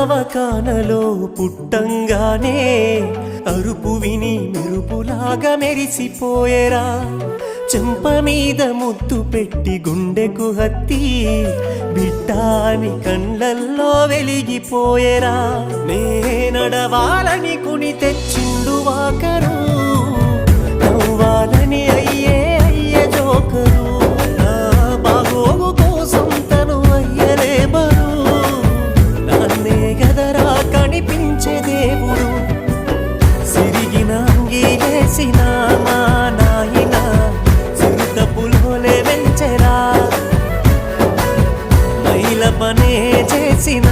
దవకానలో పుట్టంగానే అరుపు విని మెరుపులాగా మెరిసిపోయేరా చెంప మీద ముద్దు పెట్టి గుండెకు హత్తి బిడ్డాని కళ్ళల్లో వెలిగిపోయేరా నే నడవాలని కుని తెచ్చిండు వాకరు నవ్వాలని అయ్యే జోకరు నా బాగోగు కోసం తను అయ్యలే బరు నాన్నే గదరా కనిపించే దేవుడు సిరిగిన అంగీలేసిన మా నాయన చిరుత పుల్హోలే వెంచెరా మైల పనే చేసిన